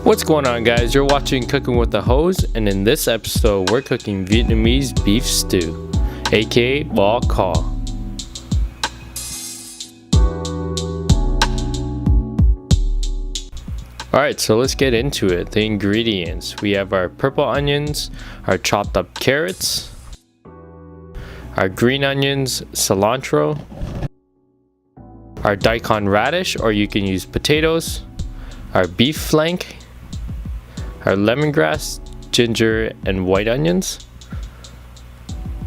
What's going on, guys? You're watching Cooking with the Hose, and in this episode we're cooking Vietnamese beef stew, aka bò kho. Alright, so let's get into it. The ingredients: we have our purple onions, our chopped up carrots, our green onions, cilantro, our Daikon radish, or you can use potatoes, our beef flank, our lemongrass, ginger, and white onions.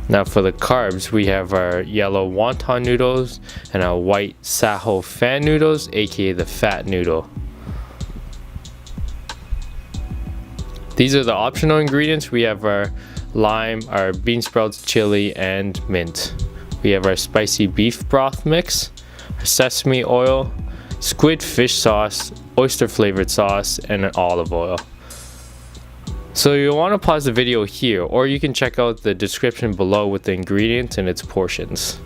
Now for the carbs, we have our yellow wonton noodles and our white saho fan noodles, aka the fat noodle. These are the optional ingredients. We have our lime, our bean sprouts, chili, and mint. We have our spicy beef broth mix, our sesame oil, squid fish sauce, oyster flavored sauce, and an olive oil. So you'll want to pause the video here, or you can check out the description below with the ingredients and its portions.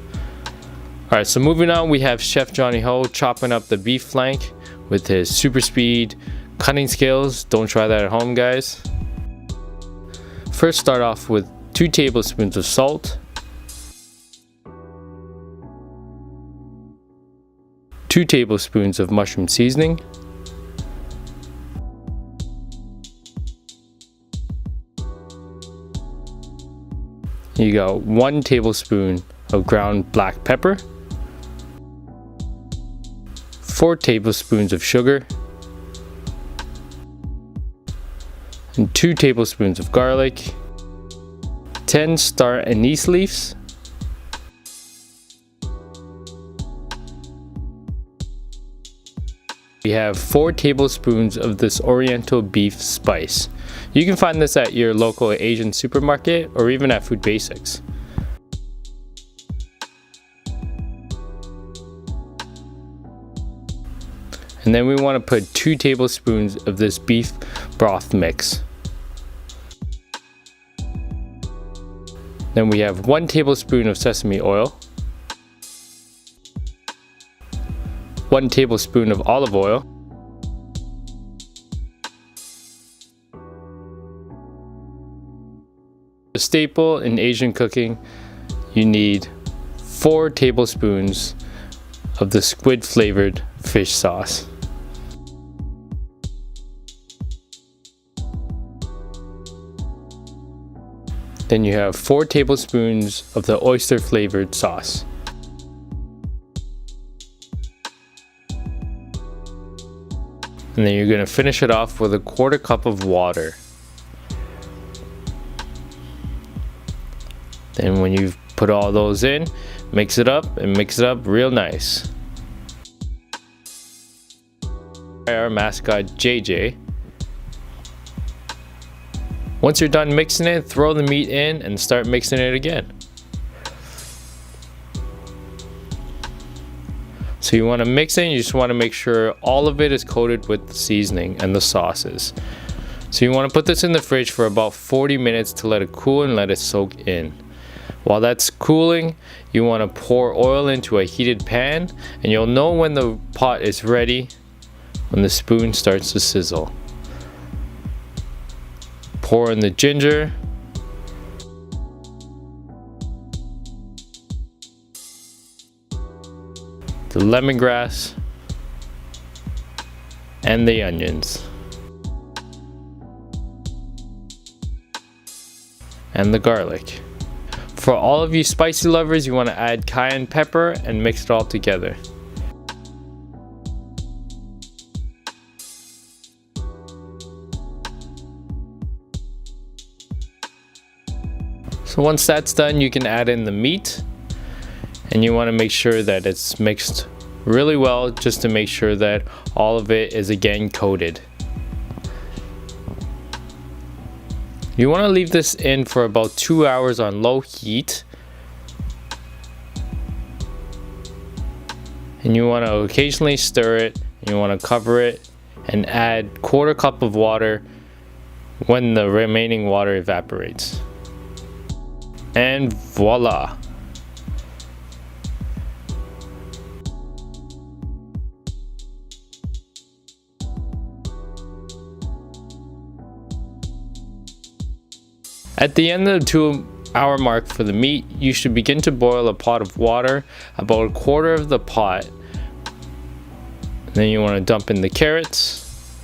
Alright, so moving on, we have Chef Johnny Ho chopping up the beef flank with his super speed cutting skills. Don't try that at home, guys. First, start off with 2 tablespoons of salt, 2 tablespoons of mushroom seasoning, you got 1 tablespoon of ground black pepper, 4 tablespoons of sugar, and 2 tablespoons of garlic, 10 star anise leaves, we have 4 tablespoons of this oriental beef spice. You can find this at your local Asian supermarket or even at Food Basics. And then we want to put 2 tablespoons of this beef broth mix. Then we have 1 tablespoon of sesame oil, 1 tablespoon of olive oil, a staple in Asian cooking, you need 4 tablespoons of the squid flavored fish sauce. Then you have 4 tablespoons of the oyster flavored sauce. And then you're going to finish it off with a 1/4 cup of water. Then when you've put all those in, mix it up and mix it up real nice. Our mascot JJ. Once you're done mixing it, throw the meat in and start mixing it again. So you want to mix it, and you just want to make sure all of it is coated with the seasoning and the sauces. So you want to put this in the fridge for about 40 minutes to let it cool and let it soak in. While that's cooling, you want to pour oil into a heated pan, and you'll know when the pot is ready when the spoon starts to sizzle. Pour in the ginger, the lemongrass, and the onions, and the garlic. For all of you spicy lovers, you want to add cayenne pepper and mix it all together. So once that's done, you can add in the meat, and you want to make sure that it's mixed really well, just to make sure that all of it is again coated. You want to leave this in for about 2 hours on low heat, and you want to occasionally stir it, and you want to cover it and add 1/4 cup of water when the remaining water evaporates. And voila! At the end of the 2-hour mark for the meat, you should begin to boil a pot of water, about a quarter of the pot. Then you want to dump in the carrots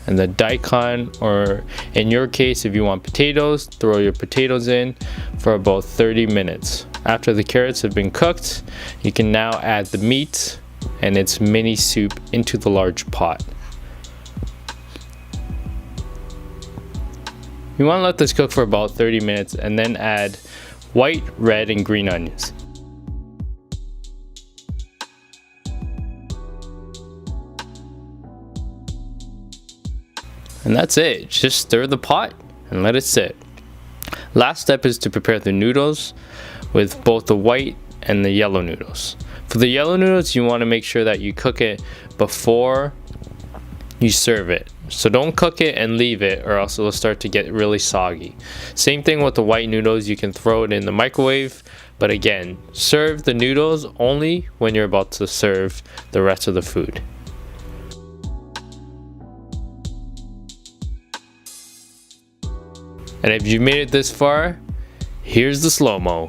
and the daikon, or in your case, if you want potatoes, throw your potatoes in for about 30 minutes. After the carrots have been cooked, you can now add the meat and its mini soup into the large pot. You want to let this cook for about 30 minutes and then add white, red, and green onions. And that's it. Just stir the pot and let it sit. Last step is to prepare the noodles with both the white and the yellow noodles. For the yellow noodles, you want to make sure that you cook it before you serve it. So don't cook it and leave it, or else it'll start to get really soggy. Same thing with the white noodles, you can throw it in the microwave, but again, serve the noodles only when you're about to serve the rest of the food. And if you made it this far, here's the slow-mo.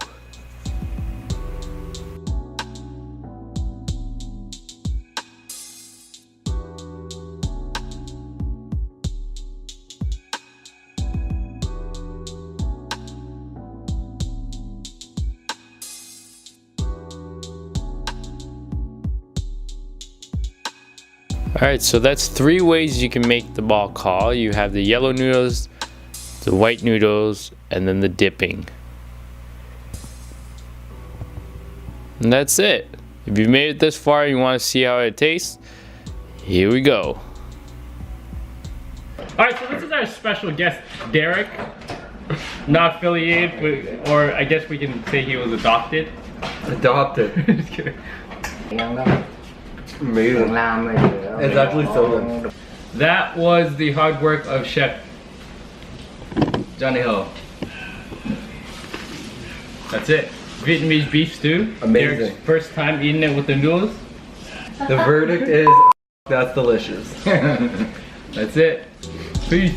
Alright, so that's 3 ways you can make the bak kwa. You have the yellow noodles, the white noodles, and then the dipping. And that's it. If you made it this far and you want to see how it tastes, here we go. Alright, so this is our special guest, Derek. Not affiliated with, or I guess we can say he was adopted. Adopted. Just kidding. Amazing. It's actually so good. That was the hard work of Chef Johnny Ho. That's it. Vietnamese beef stew. Amazing. Derek's first time eating it with the noodles. The verdict is that's delicious. That's it. Peace.